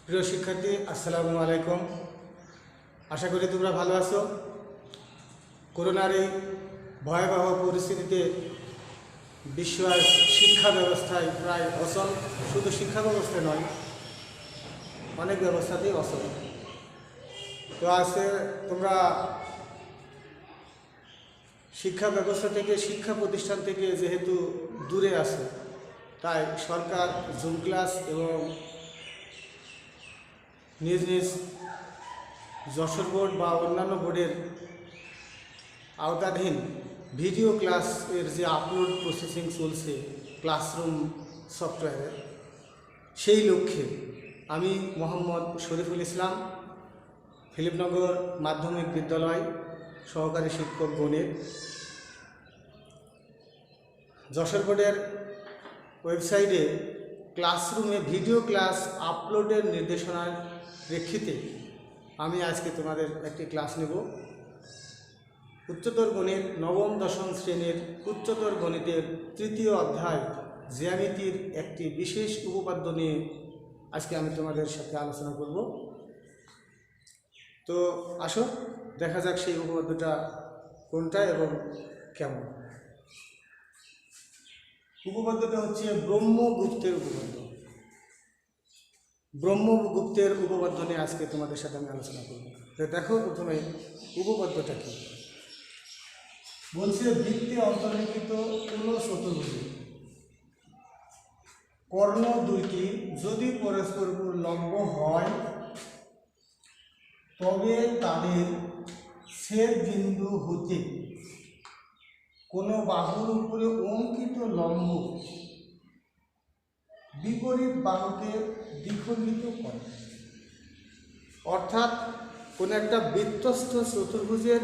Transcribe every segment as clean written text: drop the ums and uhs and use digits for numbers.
প্রিয় শিক্ষার্থী, আসসালামু আলাইকুম। আশা করি তোমরা ভালো আছো। করোনার এই ভয়াবহ পরিস্থিতিতে বিশ্ব শিক্ষা ব্যবস্থায় প্রায় অচল। শুধু শিক্ষা ব্যবস্থায় নয়, অনেক ব্যবস্থাতেই অচল। তো আজকে তোমরা শিক্ষা ব্যবস্থা থেকে, শিক্ষা প্রতিষ্ঠান থেকে যেহেতু দূরে আছো, তাই সরকার জুম ক্লাস এবং নিজ নিজ যশোর বোর্ড বা অন্যান্য বোর্ডের আওতাধীন ভিডিও ক্লাসের যে আপলোড প্রসেসিং চলছে ক্লাসরুম সফটওয়্যারে, সেই লক্ষ্যে আমি মোহাম্মদ শরীফুল ইসলাম, ফিলিপনগর মাধ্যমিক বিদ্যালয় সহকারী শিক্ষক গণিত, যশোর বোর্ডের ওয়েবসাইটে ক্লাসরুমে ভিডিও ক্লাস আপলোডের নির্দেশনার প্রেক্ষিতে আমি আজকে তোমাদের একটি ক্লাস নেব। উচ্চতর গণিত নবম দশম শ্রেণীর উচ্চতর গণিতের তৃতীয় অধ্যায় জ্যামিতির একটি বিশেষ উপপাদ্য নিয়ে আজকে আমি তোমাদের সাথে আলোচনা করব। তো আসো দেখা যাক সেই উপপাদ্যটা কোনটা এবং কেমন। উপপাদ্যটা হচ্ছে ব্রহ্মগুপ্তের উপপাদ্য। ব্রহ্মগুপ্তের উপপাদ্য নিয়ে আজকে তোমাদের সাথে আমি আলোচনা করব। তো দেখো প্রথমে উপপাদ্যটা কি বলছে। বৃত্তে অন্তর্লিখিত কোনো চতুর্ভুজে কর্ণ দুইটি যদি পরস্পর লম্ব হয় তবে তাদের ছেদ বিন্দু হতে কোনো বাহুর উপরে অঙ্কিত লম্ব বিপরীত বাহুকে দ্বিখণ্ডিত করে। অর্থাৎ কোনো একটা বৃত্তস্থ চতুর্ভুজের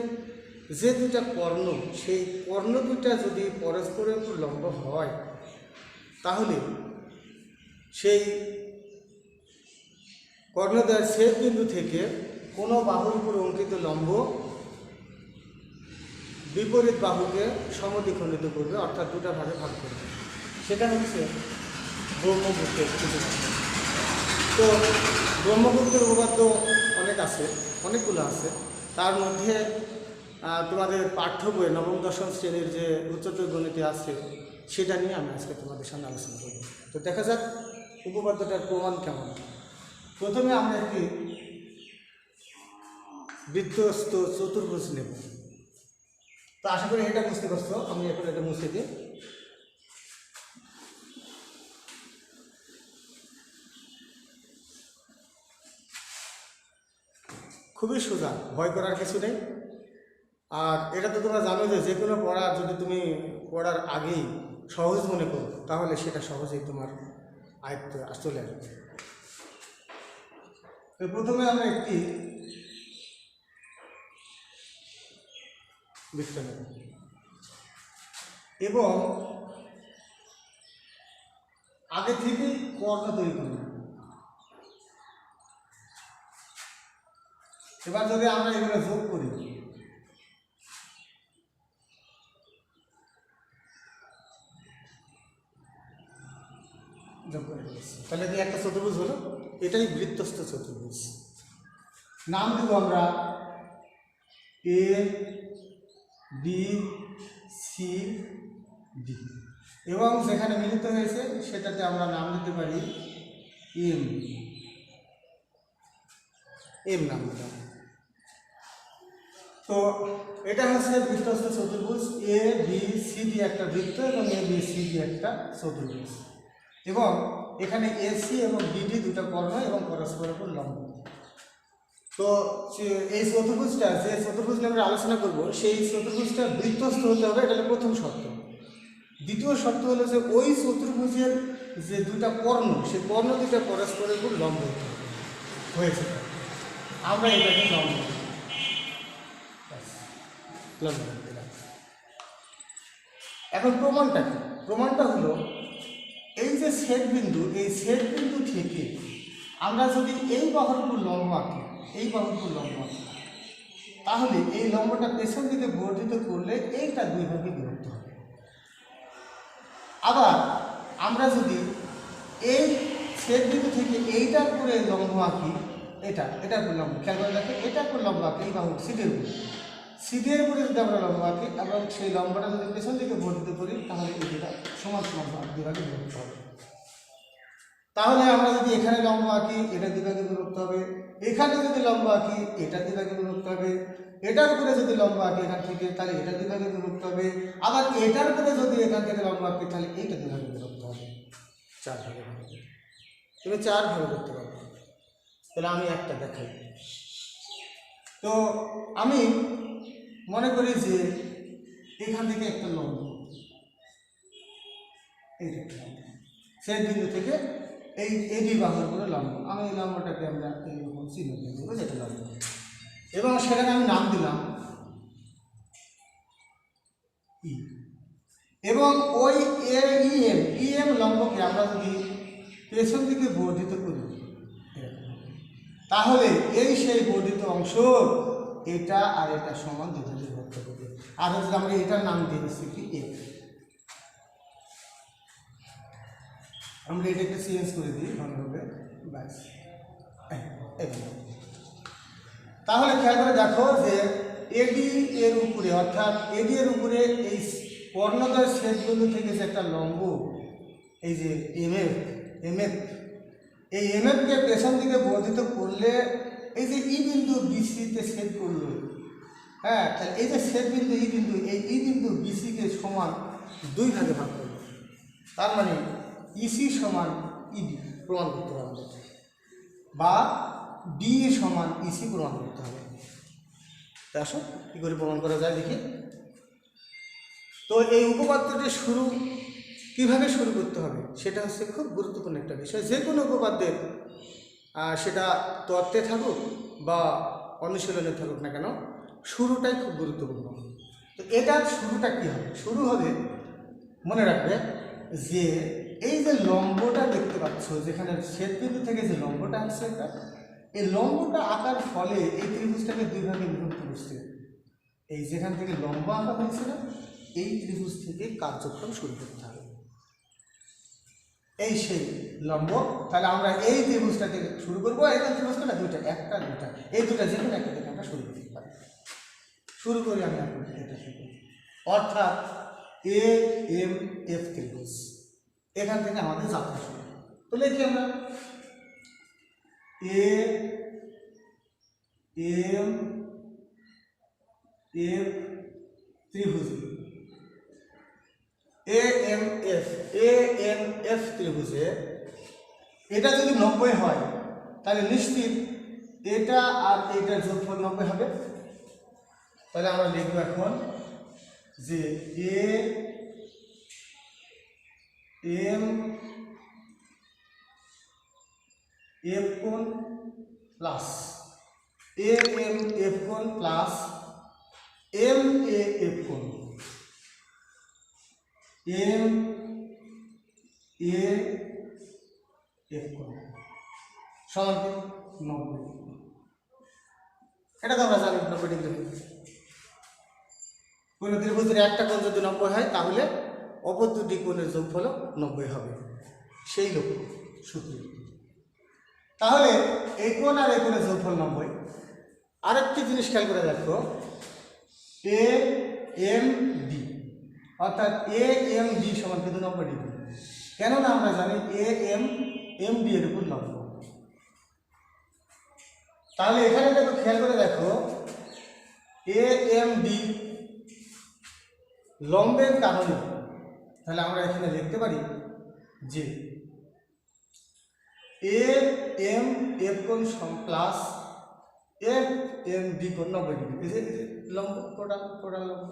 যে দুটা কর্ণ, সেই কর্ণ দুটা যদি পরস্পরের উপর লম্ব হয় তাহলে সেই কর্ণদ্বয়ের ছেদ বিন্দু থেকে কোনো বাহুর উপর অঙ্কিত লম্ব বিপরীত বাহুকে সমদ্বিখণ্ডিত করবে, অর্থাৎ দুটা ভাগে ভাগ করবে। সেটা হচ্ছে ব্রহ্মগুপ্তের উপপাদ্য। তো ব্রহ্মগুপ্তের উপপাদ্য অনেক আছে, অনেকগুলো আছে। তার মধ্যে তোমাদের পাঠ্য বইয়ে নবম দশম শ্রেণীর যে উচ্চতর গণিতে আছে সেটা নিয়ে আমি আজকে তোমাদের সামনে আলোচনা করব। তো দেখা যাক উপপাদ্যটার প্রমাণ কেমন। প্রথমে আমরা একটি বৃত্তস্থ চতুর্ভুজ নেব। তো আশা করি এটা বুঝতে পারছো। আমি এখন এটা মুছে দিই। খুবই সোজা, ভয় করার কিছু নেই। আর এটা তো তোমরা জানো যে কোনো পড়া যদি তুমি পড়ার আগেই সহজ মনে করো তাহলে সেটা সহজেই তোমার আয়ত্তে চলে আসবে। তো প্রথমে আমরা একটি বৃত্ত নেব এবং আগে থেকেই কর্ণ তৈরি করব। এবার যদি আমরা এগুলো যোগ করি, তাহলে কি একটা চতুর্ভুজ হলো। এটাই বৃত্তস্থ চতুর্ভুজ। নাম দেব আমরা এ বি সি ডি এবং যেখানে মিলিত হয়েছে সেটাতে আমরা নাম দিতে পারি এম। এম নাম দিলাম। তো এটা হচ্ছে বৃত্তস্থ চতুর্ভুজ। এ বি সি ডি একটা বৃত্ত এবং এ বি সি ডি একটা চতুর্ভুজ, এবং এখানে এসি এবং ডিডি দুটো কর্ণ এবং পরস্পরের উপর লম্ব। তো এই চতুর্ভুজটা, যে চতুর্ভুজ নিয়ে আমরা আলোচনা করব, সেই চতুর্ভুজটা বৃত্তস্থ হতে হবে। এটা হলো প্রথম শর্ত। দ্বিতীয় শর্ত হলো যে ওই চতুর্ভুজের যে দুটা কর্ণ, সেই কর্ণ দুটা পরস্পরের উপর লম্ব হতে হবে। হয়েছে, আমরা এটাকে লম্ব দিলাম। এখন প্রমাণটা কি? প্রমাণটা হলো এই যে ছেদ বিন্দু, এই ছেদ বিন্দু থেকে আমরা যদি এই বাহুর উপর লম্ব আঁকি, এই বাহুর উপর লম্ব আঁকি, তাহলে এই লম্বটা পেছন দিকে বর্ধিত করলে এইটা দুই ভাগে বিভক্ত হবে। আবার আমরা যদি এই ছেদ বিন্দু থেকে এইটার করে লম্ব আঁকি, এটার উপর লম্ব, খেয়াল করে দেখো, এটার উপর লম্ব আঁকি এই বাহু সিডের উপর, সিডের উপরে যদি আমরা লম্ব আঁকি এবং সেই লম্বটা যদি পেছন দিকে বর্ধিত করি তাহলে এই দুটা সমান সমান বিভাগে বিভক্ত হবে। তাহলে আমরা যদি এখানে লম্ব আঁকি এটা বিভাগে বিভক্ত হবে, এখানে যদি লম্ব আঁকি এটা বিভাগে বিভক্ত হবে, এটার উপরে যদি লম্ব আঁকি এখান থেকে তাহলে এটা বিভাগে বিভক্ত হবে, আবার এটার উপরে যদি এখান থেকে লম্ব আঁকি তাহলে এইটা বিভাগে বিভক্ত হবে। 4 ভাগে ভাগ তুমি 4 ভাগে করতে পারবে। তাহলে আমি একটা দেখাই। তো আমি মনে করি যে এখান থেকে একটা লম্ব, এইটা সেই বিন্দু থেকে এই এডি বাহুর করে লম্ব, আমি এই লম্বটাকে আমরা এইরকম চিহ্ন দিয়ে দেবো যেটা লম্ব, এবং সেটাকে আমি নাম দিলাম ই। এবং ওই ইএম লম্বকে আমরা যদি পেছন দিকে বর্ধিত করি তাহলে এই সেই বর্ধিত অংশ এটা আর এটা সমান দুভাগে বিভক্ত করবে। আর যদি আমরা এটার নাম দিয়ে দিচ্ছি কি এফ, আমরা এটাকে চেঞ্জ করে দিই ভালোভাবে, ব্যাস। তাহলে খেয়াল করে দেখো যে এডি এর উপরে, অর্থাৎ এডি এর উপরে এই কর্ণদ্বয় ছেদ বিন্দু থেকে যে একটা লম্ব, এই যে এমএফ, এই এমএফকে পেছন দিকে বর্ধিত করলে এই যে ই বিন্দু বিসিতে ছেদ করলো, হ্যাঁ, তাহলে এই যে ছেদ বিন্দু ই বিন্দু, এই ই বিন্দু বিসিকে সমান 2 ভাগে ভাগ করবে। তার মানে ইসি সমান ইডি প্রমাণ করতে হবে, বা ডি সমান ইসি প্রমাণ করতে হবে। তা আসো কী করে প্রমাণ করা যায় দেখি। তো এই উপপাদ্যটি শুরু কিভাবে শুরু করতে হবে সেটা হচ্ছে খুব গুরুত্বপূর্ণ একটা বিষয়। যে কোনো উপপাদ্যের সেটা তত্ত্বে থাকুক বা অনুশীলনে থাকুক না কেন, শুরুটাই খুব গুরুত্বপূর্ণ। তো এটার শুরুটা কী হবে? শুরু হবে, মনে রাখবে যে এই যে লম্বটা দেখতে পাচ্ছ, যেখানে ছেদবিন্দু থেকে যে লম্বটা আসছে, এটা এই লম্বটা আঁকার ফলে এই ত্রিভুজটাকে 2 ভাগে বিভক্ত করছে। এই যেখান থেকে লম্ব আঁকা হয়েছে না, এই ত্রিভুজ থেকে কার্যক্রম শুরু করতে হবে। এই সেই লম্ব, তাহলে আমরা এই ত্রিভুজটা থেকে শুরু করবো। এখানে ত্রিভুজটা না দুইটা, একটা দুটা, এই দুটা যে কোনো একটা থেকে আমরা শুরু করতে পারি। শুরু করি আমি এখন এটা থেকে, অর্থাৎ এ এম এফ ত্রিভুজ, এখান থেকে আমাদের যাত্রা শুরু। তো লিখি আমরা এ এম এফ ত্রিভুজ, এ এম এফ ত্রিভুজে এটা যদি 90 হয় তাহলে নিশ্চিত এটা আর এটার যোগফল 90 হবে। তাহলে আমরা লিখব এখন যে এ এম এফ কোণ প্লাস এ এম এফ কোণ প্লাস এম এ এফ কোণ, এম এ এফ কোণ সমান 90। এটা তো আমরা জানি 90 ডিগ্রি। কোন ত্রিভুজের একটা কোণ যদি 90 হয় তাহলে অপর দুটি কোণের যোগফল 90 হবে, সেই লক্ষ্য সূত্র। তাহলে এই কোণ আর এই কোণের যোগফল 90। আরেকটি জিনিস খেয়াল করে দেখো, এ এম ডি, অর্থাৎ এ এম ডি সমান কিন্তু 90 ডিগ্রি। কেননা আমরা জানি এ এম ডি এর উপর লম্ব। তাহলে এখানে দেখো, খেয়াল করে দেখো, এ এম ডি লম্বের কারণে, তাহলে আমরা এখানে লিখতে পারি যে এ এম এফ কোণ প্লাস এফ এম ডি কোণ 90 ডিগ্রি, এই যে লম্ব, টোটাল লম্ব।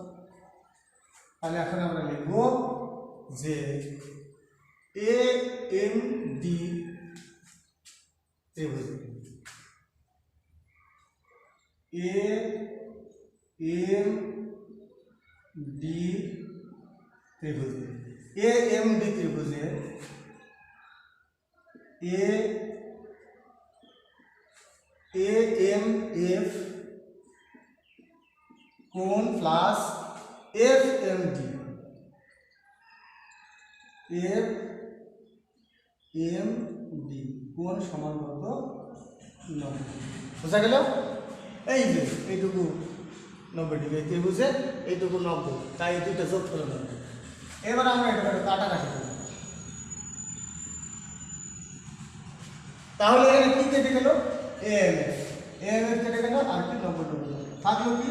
তাহলে এখন আমরা লিখব যে এ এম ডি ত্রিভুজ, এ এম ডি ত্রিভুজ, এ এম ডি ত্রিভুজে এ এম এফ কোণ plus F M D, F M D কোণ সমান কত 90। বোঝা গেল? এই যে এইটুকু 90 ডিগ্রি, এই ত্রিভুজে এইটুকু 90, তাই এই দুটো যোগ করে 90। এবার আমরা এটা কাটাকাটি করি। তাহলে এখানে কি কেটে গেল? এম এস কেটে গেল, আর কি 90 ডিগ্রি থাকলো কি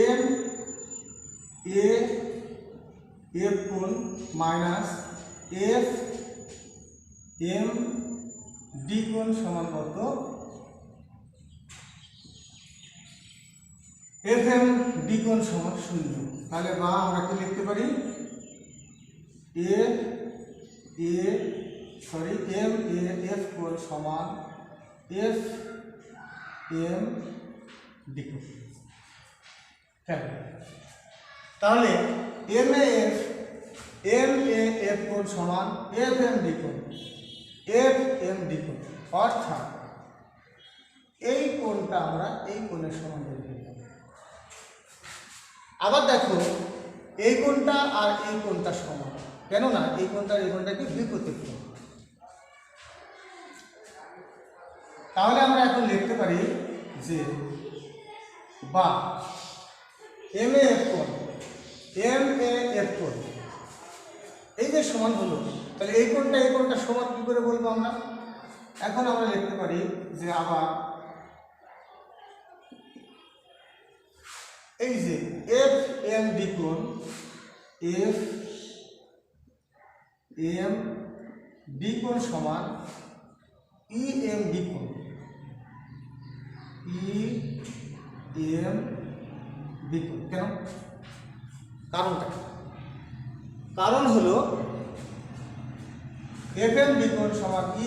এম এ এফ কোণ মাইনাস এফ এম ডি কোণ সমান কত এফ এম ডি কোণ সমান 0। তাহলে বা আমরা কি লিখতে পারি এম এ এফ কোণ সমান এফ এম ডি কোণ। তাহলে এম এ এফ কোণ সমান এফ এম ডি কোণ, এফ এম ডি কোণ, অর্থাৎ এই কোণটা আমরা এই কোণের সমান ধরে ফেললাম। আবার দেখো এই কোণটা আর এই কোণটা সমান, কেননা এই কোণটা এই কোণটাকে বিপরীত কোণ। তাহলে আমরা এখন লিখতে পারি যে বা এম এ এফ কোণ এই যে সমান হলো, তাহলে এই কোণটা সমান কি করে বলবো আমরা? এখন আমরা লিখতে পারি যে আবার এই যে এফ এম ডি কোণ, এফ এম ডি কোণ সমান ই এম ডি কোণ, ই এম ডি কোণ। কেন? কারণটা কারণ হলো এফ এম ডি কোণ সমান ই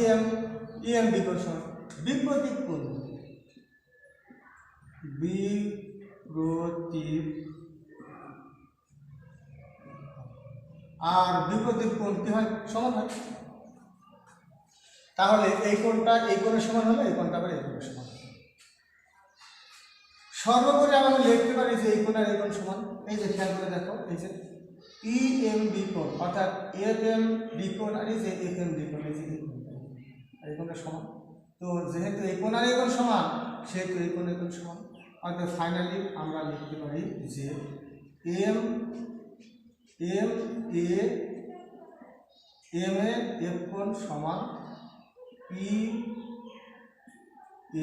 এম ডি কোণ সমান বিপরীত কোণ, বিপরীত, আর বিপরীত কোণ কি হয়? সমান হয়। তাহলে এই কোণটা এই কোণের সমান হলো, এই কোণটা আবার এই কোণের সমান। সর্বোপরি আমরা লিখতে পারি যে এই কোণ আর এই কোণ সমান। এই যে খেয়াল করে দেখো, এই যে ই এম ডি কোণ অর্থাৎ এফ এম ডি কোণ আর এই যে এফ এম ডি কোণ, এই যে এই কোণটা সমান। তো যেহেতু এই কোণ আর এই কোণ সমান, সেহেতু এই কোণ এই কোণ সমান। অর্থাৎ ফাইনালি আমরা লিখতে পারি যে এম এ এফ কোণ সমান ই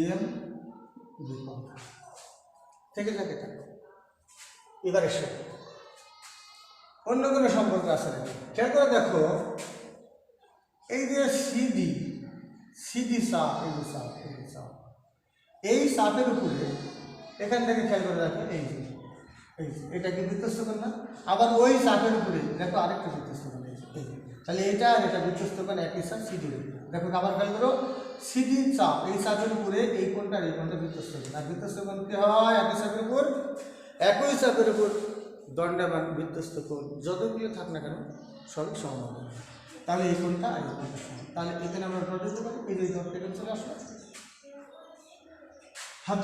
এম ডি কোণ। থেকে থাকে থাকে। এবার এসে অন্য কোনো সম্পর্ক আছে নাকি? খেয়াল করে দেখো, এই যে সিডি চাপ, এই চাপের উপরে এখান থেকে খেয়াল করে দেখো, এই যে এটা কি বৃত্তস্থ কোণ না? আবার ওই চাপের উপরে দেখো আরেকটা বৃত্তস্থ কোণ, তাহলে এটা আর এটা বৃত্তস্থ কোণ একই চাপ সিডি। দেখো আবার খেয়াল করো, সিডি চাপ, এই চাপের উপরে এই কোণটা আর এই কোণটা বৃত্তস্থ কোণ। আর বৃত্তস্থ কোণ কি হয়? একই চাপের উপর দণ্ডায়মান বৃত্তস্থ কোণ যতগুলো থাক না কেন সবই সমান হবে। তাহলে এই কোণটা আর এই কোণটা সমান। তাহলে এখানে আমরা ডট দিতে পারি, এই যে ডট থেকে চলে আসলো।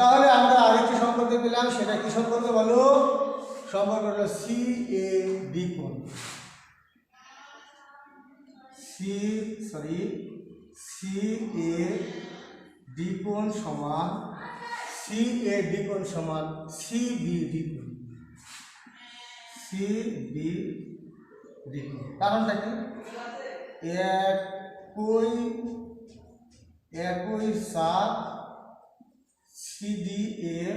তাহলে আমরা আরেকটি সম্পর্ক পেলাম, সেটা কি সম্পর্ক বলো? সম্পর্ক হলো সি এ ডি কোণ। সি এ ডি কোণ সমান সি এ ডি কোণ সমান সি বি ডি কোণ, সি বি ডি কোণ। কারণটা কি? একই চাপ সিডি এর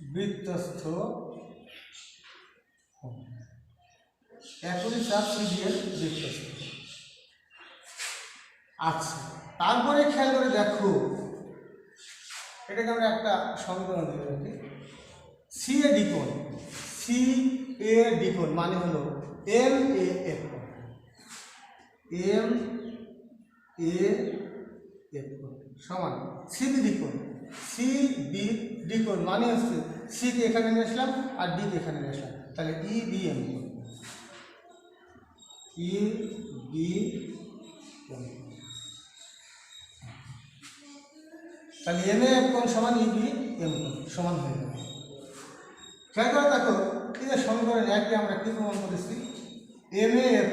বৃত্তস্থ, একই চাপ সিডি এর বৃত্তস্থ। আচ্ছা, তারপরে খেয়াল করে দেখো, এটাকে আমরা একটা সমীকরণ দিয়ে রাখি। সি এ ডি কোণ মানে হলো এম এ এফ কোণ, এম এ এফ কোণ সমান সি বি ডি কোণ মানে হচ্ছে সি কে এখানে নিয়ে আসলাম আর ডি কে এখানে নিয়ে আসলাম, তাহলে ই বি এম কোণ, ই বি এম। তাহলে এম এ এফ কোণ সমান ই বি এম কোণ সমান হয়ে যাবে। খেয়াল করে দেখো, এই যে সমীকরণ একই আমরা কি প্রমাণ করেছি? এম এ এফ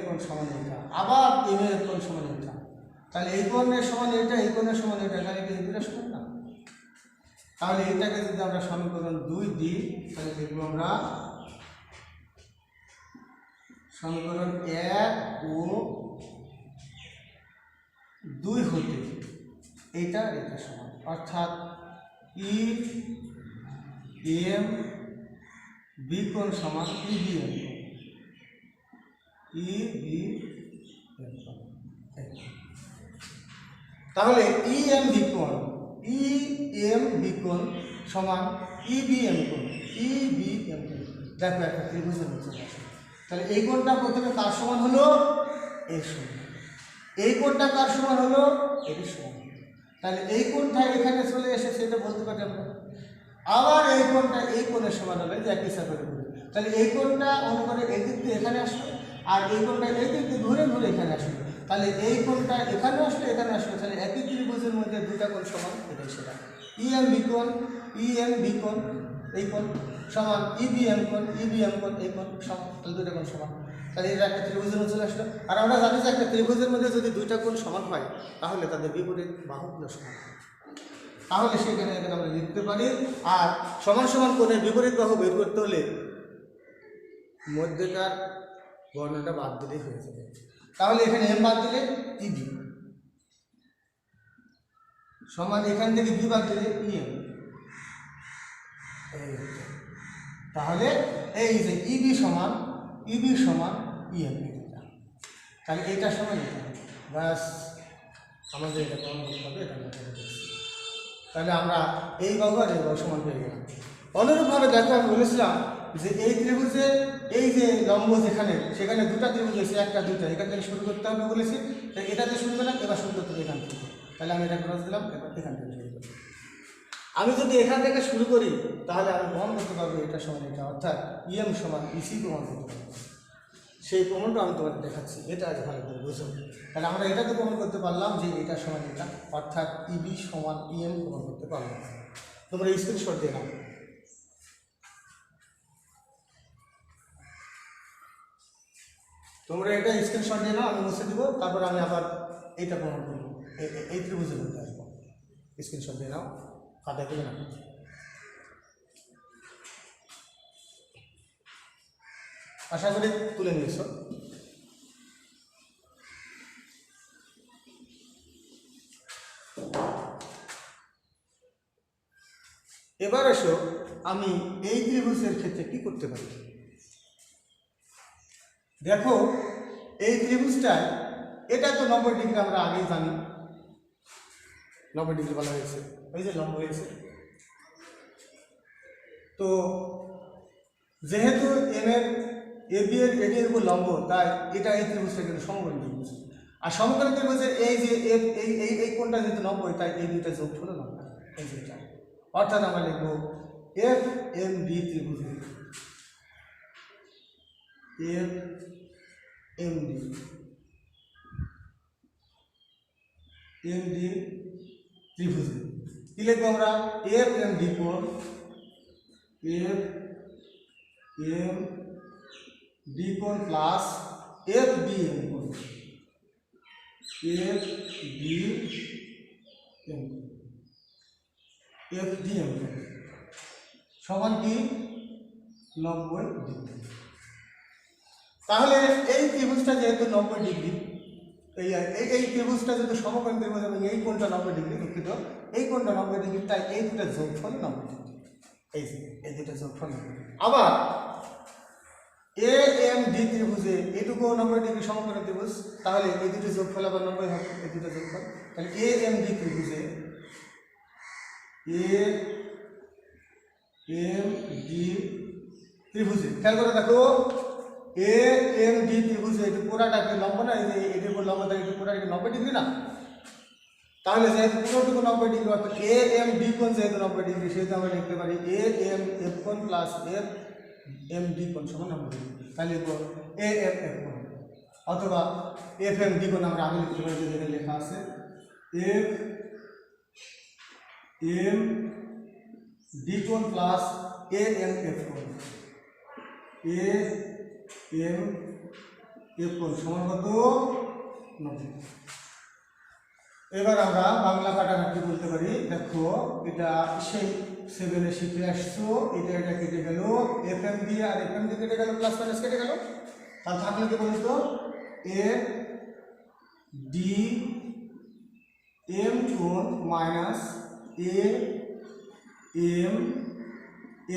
কোণ সমান এটা, আবার এম এ এফ কোণ সমান এটা, তাহলে এই কোণের সমান এটা, এই কোণের সমান এটা, তাহলে এটা দুটা সমান না। তাহলে এটাকে যদি আমরা সমীকরণ 2 দিই তাহলে লিখবো আমরা সমীকরণ 1 ও 2 হতে এইটা এটা সমান, অর্থাৎ ই এম বি কোণ সমান ই বি এম কোণ, ই বি এম কোণ। তাহলে ই এম বি কোণ, ই এম বি কোণ সমান ই বি এম কোণ, ই বি এম কোণ। দেখো একটা ত্রিভুজের মধ্যে আছে, তাহলে এই কোণটা প্রথমে কার সমান হলো, এর সমান। এই কোণটা কার সমান হলো, এর সমান। তাহলে এই কোণটা এখানে চলে এসেছে, এটা বলতে পারি আমরা। আবার এই কোণটা এই কোণের সমান হবে, যে একই সাথে করে। তাহলে এই কোণটা অনুমানে এই দিক দিয়ে এখানে আসলো, আর এই কোণটা এই দিক দিয়ে ঘুরে ঘুরে এখানে আসলো। তাহলে এই কোণটা এখানে আসলো, এখানে আসলো, তাহলে একই ত্রিভুজের মধ্যে দুটা কোণ সমান, এটাই সেটা। ই এম বি কোণ, ই এম বি কোণ এই কোণ সমান ই বি এম কোণ, ই বি এম কোণ এই কোণ সমান, তাহলে দুটা কোণ সমান। তাহলে এটা একটা ত্রিভুজের মধ্যে চলে আসলো। আর আমরা জানি যে একটা ত্রিভুজের মধ্যে যদি দুইটা কোণ সমান হয় তাহলে তাদের বিপরীত বাহুগুলো সমান হয়। তাহলে সেখানে এখানে আমরা লিখতে পারি। আর সমান সমান কোণের বিপরীত বাহু বের করতে হলে মধ্যেকার বর্ণটা বাদ দিলেই হয়ে যাবে। তাহলে এখানে এম বাদ দিলে ই বি সমান, এখান থেকে বি বাদ দিলে ই এম। তাহলে এই যে ইবি সমান ই এম। তাহলে এইটা সমান এটা, ব্যাস আমাদের এটা প্রমাণ করতে হবে। এটা আমরা করে দিচ্ছি। তাহলে আমরা এই বাহু আর এই বাহু সমান পেয়ে গেলাম। অনুরূপভাবে দেখো আমি বলেছিলাম যে এই ত্রিভুজের এই যে লম্ব যেখানে, সেখানে দুটা ত্রিভুজ আছে, একটা দুটা, এখান থেকে শুরু করতে হবে বলেছি। তাই এটাতে শুরু করলাম, এবার শুরু করতে হবে এখান থেকে। তাহলে আমি এটা ক্রস দিলাম, এবার এখান থেকে শুরু করি। আমি যদি এখান থেকে শুরু করি তাহলে আমি প্রমাণ করতে পারবো এটা সমান এটা, অর্থাৎ ইএম সমান ইসি প্রমাণ করতে পারবো। সেই প্রমাণটা আমি তোমাদের দেখাচ্ছি, এটা আজ ভালো করে বুঝো। তাহলে আমরা এটা তো প্রমাণ করতে পারলাম যে এটা সমান এটা, অর্থাৎ ইবি সমান ইএম প্রমাণ করতে পারলাম। তোমরা স্ক্রিনশট দিয়ে নাও। তোমরা এটা স্ক্রিনশট দিয়ে নাও, আমি মুছে দিব, তারপর আমি আবার এইটা প্রমাণ করবো, এই ত্রিভুজের মধ্যে আসবো। স্ক্রিনশট দিয়ে নাও, খাতায় তুলে নাও। আশা করি তুলে নিয়েছ। এবার এসো আমি এই ত্রিভুজের ক্ষেত্রে কি করতে পারি। দেখো এই ত্রিভুজটায় এটা তো 90 ডিগ্রি, আমরা আগেই জানি 90 ডিগ্রি বলা হয়েছে, ওই যে লম্ব হয়েছে। তো যেহেতু এম এর এবি এর এডি এর উপর লম্ব, তাই এটা এই ত্রিভুজটা কিন্তু সমকোণী ত্রিভুজ। আর সমকোণী ত্রিভুজের এই যে এই কোণটা যেহেতু 90, তাই এই দুইটা যোগ হলো 90, এই যেটা। অর্থাৎ আমরা লিখবো এফ এম ডি ত্রিভুজে, এফ এম ডি ত্রিভুজে কি লিখবো আমরা, এফ এম ডি কোণ, এফ এম ডি কোণ প্লাস এফ ডি এম কোণ, এফ ডি এম কোণ, এফ ডি এম কোণ সমান কি 90 ডিগ্রি। তাহলে এই ত্রিভুজটা যেহেতু 90 ডিগ্রি, এই ত্রিভুজটা যেহেতু সমকোণী ত্রিভুজ এবং এই কোণটা 90 ডিগ্রি, দুঃখিত এই কোণটা 90 ডিগ্রি, তাই এই দুটো যোগফল 90 ডিগ্রি। এই দুটো যোগফল। আবার এ এম ডি ত্রিভুজে এটুকু 90 ডিগ্রি সমকোণী ত্রিভুজ, তাহলে এই দুটো যোগফল আবার 90 হবে, এই দুটো যোগফল। তাহলে এ এম ডি ত্রিভুজে, এ এম ডি ত্রিভুজে খেয়াল করে দেখো, এ এম ডি ত্রিভুজে এটি পুরাটাকে লম্ব না, এই যে এটির উপর লম্ব থাকে, এটি পুরাটাকে 90 ডিগ্রি না। তাহলে যেহেতু পুরোটুকু 90 ডিগ্রি, অর্থাৎ এ এম ডি কোণ যেহেতু 90 ডিগ্রি, সেহেতু আমরা লিখতে পারি এ এম এফ কোণ প্লাস এফ এম ডি কোণ সমান 90 ডিগ্রি। তাহলে লিখবো এ এফ এফ কোণ, অথবা এফ এম ডি কোণ আমরা আগে লিখতে পারি, যেখানে লেখা আছে এফ এম ডি কোণ প্লাস এ এম এফ কোণ, এ এম এফ কোণ সমান কত 90। এবার আমরা বাংলা কাটাকাটি বলতে পারি। দেখো এটা সেই 7-এ শিখে আসছো, এটা কেটে গেল এফ এম দিয়ে, আর এফ এম দিয়ে কেটে গেল, প্লাস মাইনাস কেটে গেল, তাহলে থাকলে কি বলতো এফ ডি এম কোণ মাইনাস এ এম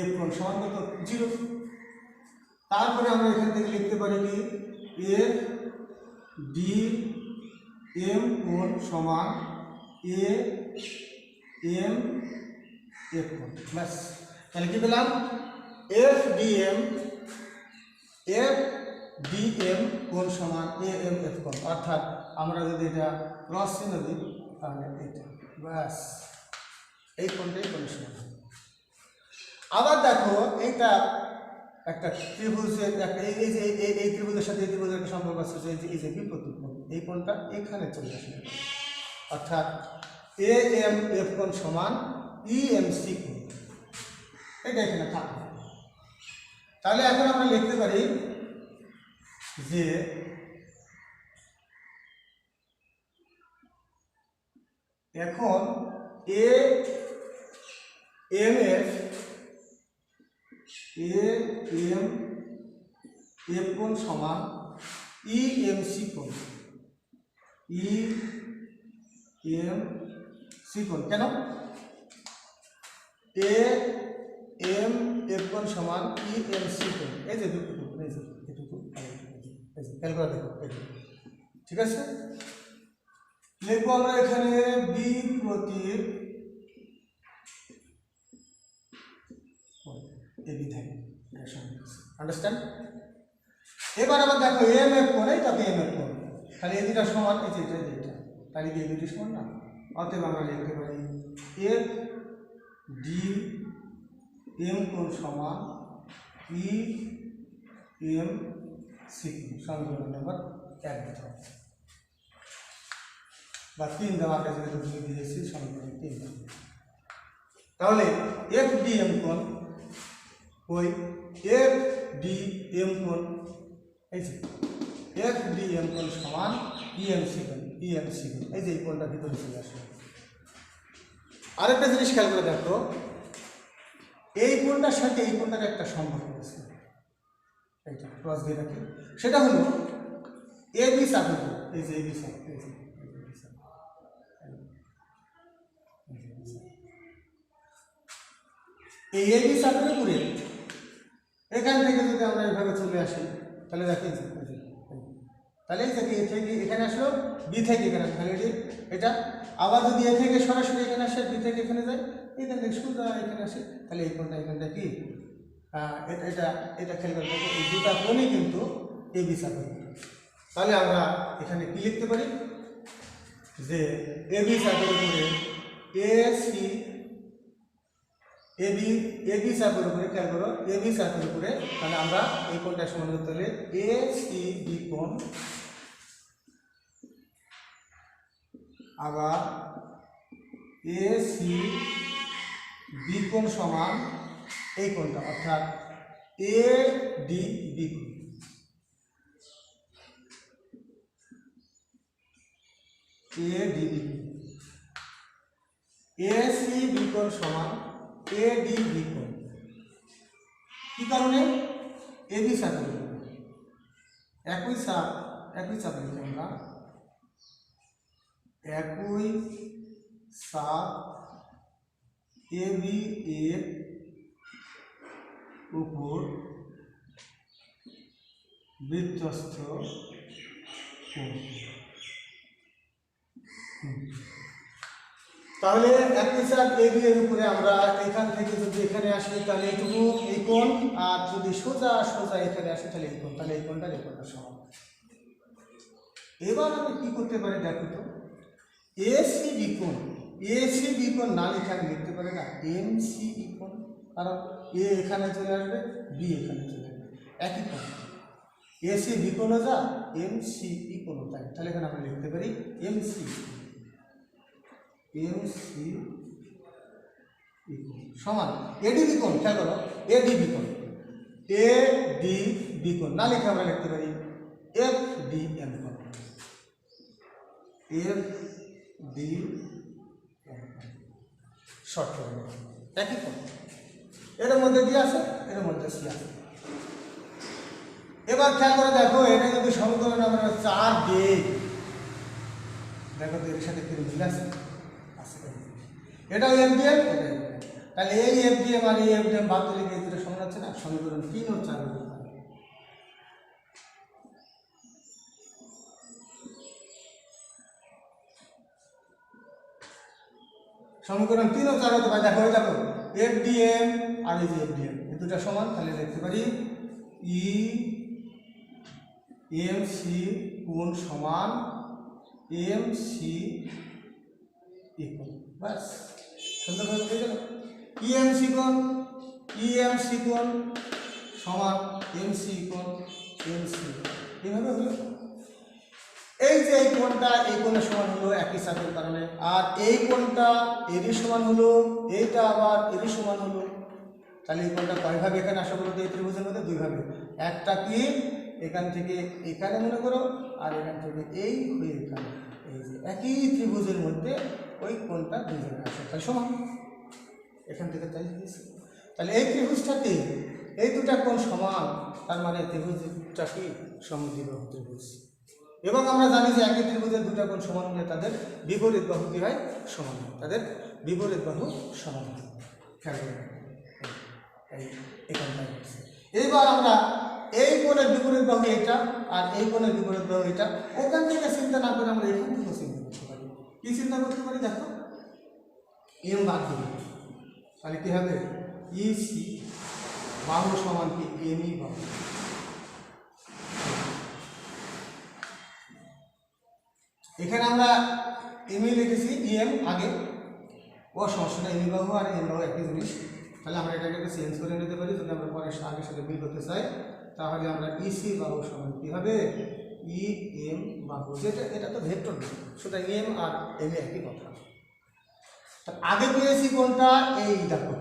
এফ কোণ সমান কত 0। তারপরে আমরা এখান থেকে লিখতে পারি কি এফ ডি এম কোণ সমান এ এম এফ কোণ, ব্যাস। তাহলে কি পেলাম এফ ডি এম কোণ সমান এ এম এফ কোণ, অর্থাৎ আমরা যদি এটা ক্রস চিহ্ন দিই তাহলে এটা, ব্যাস এই কোণটাই কোণ সমান। আবার দেখো এইটা একটা ত্রিভুজের একটা এই ত্রিভুজের সাথে এই ত্রিভুজের একটা সম্পর্ক আছে, যে এই যে বিপরীত কোণ, এই কোণটা এখানে চলে আসে, অর্থাৎ এ এম এফ কোণ সমান ই এম সি কোণ, এটা এখানে থাকবে। তাহলে এখন আমরা লিখতে পারি যে এখন এ এম এফ কোণ সমান ই এম সি কোণ, ই এম সি কোণ। কেন এ এম এফ কোণ সমান ই এম সি কোণ, এই যে দুটো, এই যে এটুকু, খেয়াল করে দেখো, ঠিক আছে। লিখবো আমরা এখানে বি প্রতীক এবি থাকে, আন্ডারস্ট্যান্ড। এবার আবার দেখো এম এফ কোণ, এইটাকে এম এফ কোণ, তাহলে এই দুটা সমান, এই যে এটা, তাহলে কি এই দুটি সমান না? অতএব আমরা লিখতে পারি এফ ডি এম কোণ সমান ই এম সি কোণ, সমীকরণ নাম্বার 1 দিতে হবে, বা 3 দেওয়া আছে, যেহেতু 2 দিয়েছি সমীকরণ 3। তাহলে এফ ডি এম কোণ, ওই এফ ডি এম কোণ, এই যে এফ ডি এম কোণ সমান ই এম সি কোণ, এই যে এই কোণটা ভিতরে চলে আসে। আরেকটা জিনিস খেয়াল করে দেখো, এই কোণটার সাথে এই কোণটার একটা সম্পর্ক আছে, এইটা ক্রস দিয়ে রাখি, সেটা হলো এ বি সাপেক্ষ, এই যে এ বি সাপেক্ষ, এই এ বি সাপেক্ষে করে এখান থেকে যদি আমরা এইভাবে চলে আসি, তাহলে দেখেন, তাহলে এই থেকে এ থেকে এখানে আসলো, বি থেকে এখানে, তাহলে এটা আবার যদি এ থেকে সরাসরি এখানে আসে, বি থেকে এখানে যায়, এখান থেকে সোজা এখানে আসে, তাহলে এই কোণটা এখানটা কি এটা খেয়াল করতে হবে, এই দুটা কোণই কিন্তু এ বি সাপেক্ষ। তাহলে আমরা এখানে কি লিখতে পারি যে এ বি সাপেক্ষ করে এ সি এ বি সাপেক্ষ করে, খেয়াল করো এ বি সাপেক্ষ করে, তাহলে আমরা এই কোণটা সমান করতে হলে এ সি বি কোণ, আবার এ সি বি কোণ সমান এই কোণটা, অর্থাৎ এ ডি বি কোণ, এ ডি বি কোণ, এ সি বি কোণ সমান এ ডি বি কোণ। কি কারণে? এ বি সাপেক্ষ, একই চাপ লিখি আমরা, একই চাপ এ বি এর উপর বৃত্তস্থ কোণ। তাহলে একই চাপ এ বি এর উপরে আমরা এখান থেকে যদি এখানে আসি, তাহলে এইটুকু এই কোণ, আর যদি সোজা এখানে আসি, তাহলে এই কোণ, তাহলে এই কোণটা সমান। এবার আমি কি করতে পারি দেখো তো, এ সি বি কোণ না লিখে আমি লিখতে পারি না এম সি বি কোণ, কারণ এ এখানে চলে আসবে, বি এখানে চলে আসবে, একই কোণ, এ সি বি কোণও যা, এম সি বি কোণও তাই। তাহলে এখানে আমরা লিখতে পারি এম সি সমান এডিবি কোণ। খেয়াল করো এডিবি কোণ না লিখে আমরা লিখতে পারি এফ ডি এম কোণ, এফ ডি শর্ট করে একই কোণ, এর মধ্যে ডি আছে, এর মধ্যে সি আছে। এবার খেয়াল করে দেখো, এটা যদি সমীকরণ আমরা 4 দিই, দেখো তো এর সাথে কি মিল আছে, এটাও এফডিএম, তাহলে এই এফডিএম আর এই এফডিএম বাদ দিলে কি এটা সমান হচ্ছে না? সমীকরণ 3 ও 4 হতে পারে। সমীকরণ 3 ও 4 হতে পারে। দেখো এই দেখো এফডিএম আর এই যে এফডিএম এই দুটো সমান, তাহলে লিখতে পারি ই এম সি কোণ সমান এম সি ইকুয়াল, বাস সুন্দরভাবে হয়ে গেল। ইএমসি কোণ সমান এমসি কোণ এমসি, এইভাবে হলো। এই যে এই কোণটা এই কোণের সমান হলো একই চাপের কারণে, আর এই কোণটা এরই সমান হলো, এইটা আবার এরই সমান হলো। তাহলে এই কোণটা কয় ভাবে এখানে আসা বলতে? এই ত্রিভুজের মধ্যে 2 ভাবে। একটা কি এখান থেকে এখানে মনে করো, আর এখান থেকে এই হয়ে এখানে, এই যে একই ত্রিভুজের মধ্যে ওই কোণটা 2 জায়গায় আসে, তাই সমান এখান থেকে। তাই তাহলে এই ত্রিভুজটাতে এই দুটা কোণ সমান, তার মানে ত্রিভুজটা কি সমদ্বিবাহু ত্রিভুজ। এবং আমরা জানি যে একই ত্রিভুজের দুটা কোণ সমান হলে তাদের বিপরীত বাহু কি হয়? সমান হয়, তাদের বিপরীত বাহু সমান হয়। এইবার আমরা এই কোণের বিপরীত বাহু এটা, আর এই কোণের বিপরীত বাহু এটা, ওখান থেকে চিন্তা না করে আমরা এখান থেকে চিন্তা করতে পারি। কি চিন্তা করতে পারি? দেখো এম বাদ দিই, তাহলে কি হবে? ইসি বাহু সমান কি এমই বাহু। এখানে আমরা এমই লিখেছি, ইএম আগে, ও সমস্যা না, এমই বাহু আর এম বাহু একই জিনিস। তাহলে আমরা এটাকে একটা চেঞ্জ করে নিতে পারি, যদি আমরা পরে আগের সাথে মিল করতে চাই। তাহলে আমরা ইসি বাহু সমান কি হবে? ই এম বাহু, যেটা এটা তো ভেক্টর, সুতরাং এম আর এম একই কথা। আগে পেয়েছি কোনটা? এই দেখো,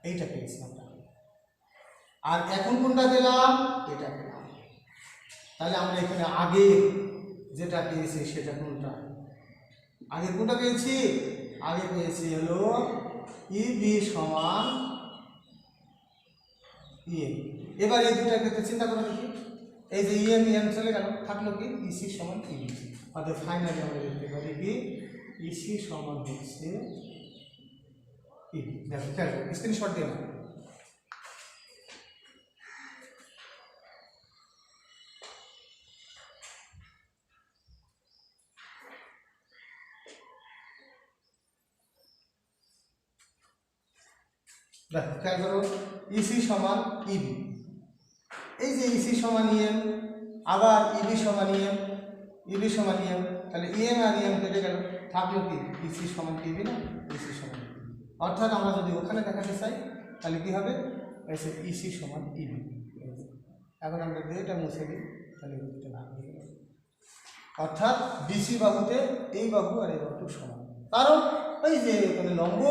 এইটা পেয়েছি আমরা, আর এখন কোনটা পেলাম? এটা পেলাম। তাহলে আমরা এখানে আগে যেটা পেয়েছি সেটা কোনটা? আগে কোনটা পেয়েছি? আগে পেয়েছি হলো ইবি সমান ইএম। এবার এই দুটার ক্ষেত্রে চিন্তা করে দেখি, এই যে ইএম ইএম চলে গেল, থাকলো কি ইসি সমান ইবি। অর্থাৎ ফাইনালি আমরা লিখতে পারি কি ইসি সমান হচ্ছে ইবি। দেখো খেয়াল করো, স্ক্রিনশট দিয়ে নাও। দেখো খেয়াল করো, ইসি সমান ইবি, এই যে ইসি সমান ইএম, আবার ইবি সমান ইএম, ইবি সমান ইএম, তাহলে ইএম আর ইএম কেটে গেল, থাকলো কি ইসি সমান ইবি না, ইসি সমান। অর্থাৎ আমরা যদি ওখানে দেখাতে চাই তাহলে কি হবে? এসে ইসি সমান ইবি। এখন আমরা এটা মুছে দিই, তাহলে এটা না হয়ে গেল। অর্থাৎ বিসি বাহুতে এই বাহু আর এই বাহু সমান, কারণ ওই যে এখানে লম্ব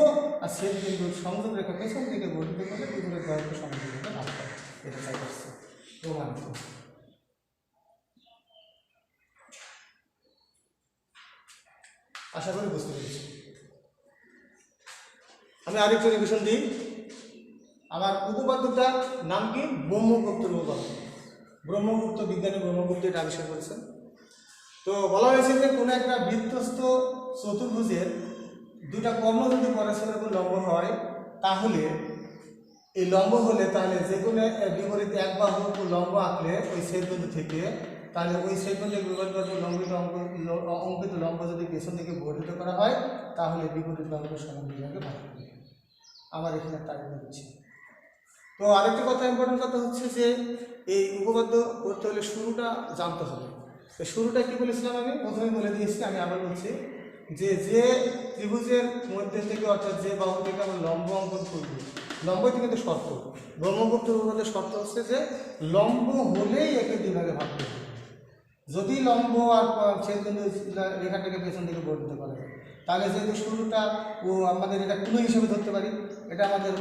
আর ছেদ বিন্দুর সংযোগ রেখা পেছন দিকে গঠিত করে বিপরীত বাহুকে সমান্তরালভাবে ভাগ করে, এটা চাই করছে প্রমাণিত। আশা করি বুঝতে পেরেছি। আমি আরেকটু রিভিশন দিই। আমার উপপাদ্যটার নাম কি? ব্রহ্মগুপ্তের উপপাদ্য। ব্রহ্মগুপ্ত, বিজ্ঞানী ব্রহ্মগুপ্ত এটা আবিষ্কার করেছেন। তো বলা হয়েছে যে কোনো একটা বৃত্তস্থ চতুর্ভুজের দুটা কর্ণ যদি পরস্পরের উপর লম্ব হয়, তাহলে এই লম্ব হলে তাহলে যে কোনো বিপরীত এক বাহুর উপর লম্ব আঁকলে ওই ছেদবিন্দু থেকে, তাহলে ওই ছেদবিন্দুর বিপরীত বাহুর অঙ্কিত লম্ব যদি পেছন দিকে বর্ধিত করা হয়, তাহলে বিপরীত বাহুকে সমান বিভাগে ভাগ করবে। আমার এখানে তাই হচ্ছে। তো আরেকটা কথা, ইম্পর্টেন্ট কথা হচ্ছে যে এই উপপাদ্য করতে হলে শুরুটা জানতে হবে। তো শুরুটা কি বলেছিলাম? আমি প্রথমে বলে দিয়েছি, আমি আবার বলছি যে যে ত্রিভুজের মধ্যে থেকে, অর্থাৎ যে বাহু থেকে আমরা লম্ব অঙ্কন করব, লম্বটি কিন্তু শর্ত। ব্রহ্মগুপ্ত উপপাদ্যের শর্ত হচ্ছে যে লম্ব হলেই একে 2 ভাগে ভাগ করবে। যদি লম্ব আর ছেদবিন্দু রেখাটাকে পেছন দিকে বর্ধিত করা যায়, তাহলে যেহেতু শুরুটা আমাদের এটা কোনো হিসেবে ধরতে পারি, এটা আমাদের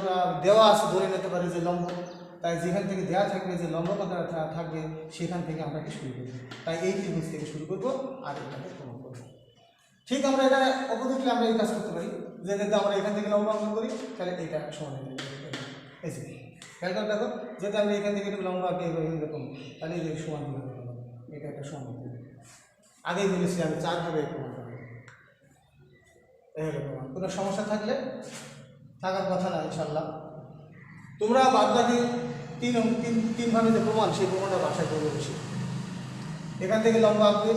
দেওয়া আছে, ধরে নিতে পারি যে লম্ব, তাই যেখান থেকে দেওয়া থাকবে যে লম্ব কথা থাকবে সেখান থেকে আমরা কি শুরু করবো, তাই এই ত্রিভুজ থেকে শুরু করবো আর এটাকে প্রমাণ করবো। ঠিক আমরা এটা অপোজিটলি আমরা এই কাজ করতে পারি যে যদি আমরা এখান থেকে লম্ব অঙ্কন করি তাহলে এটা সমান হয়ে যাবে। এই যে খেয়াল করে দেখো, যদি আমরা এখান থেকে একটু লম্ব আঁকি এরকম তাহলে এই সমান হবে, এটা একটা সমান হবে। আগেই বলেছি আমি 4 ভাবে প্রমাণ করবো। এই হলো প্রমাণ। কোনো সমস্যা থাকলে থাকার কথা না ইনশাল্লাহ। তোমরা বাদ বাকি তিন ভাবে যে প্রমাণ সেই প্রমাণটা বাসায় করবো বেশি। এখান থেকে লম্বা আঁকবে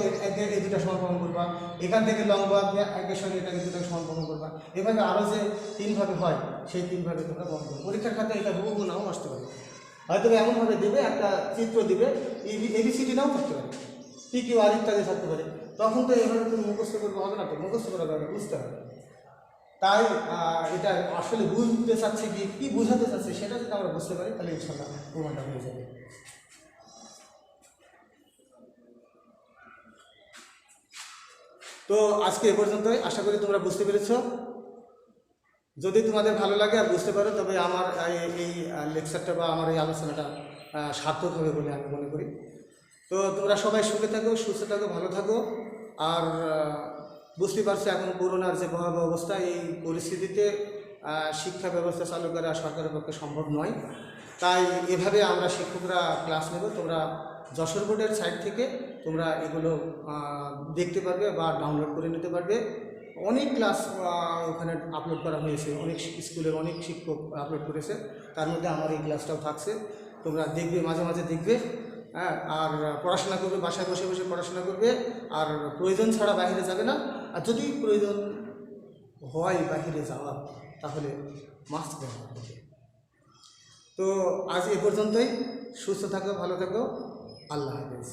এই দুটা সমান প্রমাণ করবা, এখান থেকে লম্বা আঁকবে একের সঙ্গে এটাকে দুটো সমান প্রমাণ করবা। এভাবে আরও যে 3 ভাবে হয় সেই 3 ভাবে তোমরা প্রমাণ করবে। পরীক্ষার খাতে এটা হুবহু নাও আসতে পারে, হয়তো এমনভাবে দেবে একটা চিত্র দিবে এবিসিডি নাও থাকতে পারে, কি কি আর ইত্যাদি থাকতে পারে। তখন তো এভাবে তুমি মুখস্থ করবো হবে না, তো মুখস্থ করা যাবে, বুঝতে হবে। তাই এটা আসলে বুঝতে চাচ্ছে কি বোঝাতে চাচ্ছে সেটা যদি আমরা বুঝতে পারি তাহলে ইনশাল্লাহ প্রমাণটা হয়ে যাবে। তো আজকে এ পর্যন্তই, আশা করি তোমরা বুঝতে পেরেছ। যদি তোমাদের ভালো লাগে আর বুঝতে পারো তবে আমার এই লেকচারটা বা আমার এই আলোচনাটা সার্থক হবে বলে আমি মনে করি। তো তোমরা সবাই সুখে থাকো, সুস্থ থাকো, ভালো থাকো। আর বুঝতে পারছো এখন করোনার যে ভয়াবহ অবস্থা, এই পরিস্থিতিতে শিক্ষা ব্যবস্থা চালু করা সরকারের পক্ষে সম্ভব নয়। তাই এভাবে আমরা শিক্ষকরা ক্লাস নেব। তোমরা যশোর বোর্ডের সাইট থেকে তোমরা এগুলো দেখতে পারবে বা ডাউনলোড করে নিতে পারবে। অনেক ক্লাস ওখানে আপলোড করা হয়েছে, অনেক স্কুলের অনেক শিক্ষক আপলোড করেছে, তার মধ্যে আমার এই ক্লাসটাও থাকছে। তোমরা দেখবে, মাঝে মাঝে দেখবে, হ্যাঁ। আর পড়াশোনা করবে, বাসায় বসে বসে পড়াশোনা করবে, আর প্রয়োজন ছাড়া বাইরে যাবে না। আর যদি প্রয়োজন হয় বাইরে যাওয়া তাহলে মাস্ক ব্যবহার করবে। তো আজ এ পর্যন্তই। সুস্থ থাকো, ভালো থাকো, আল্লাহ হাফেজ।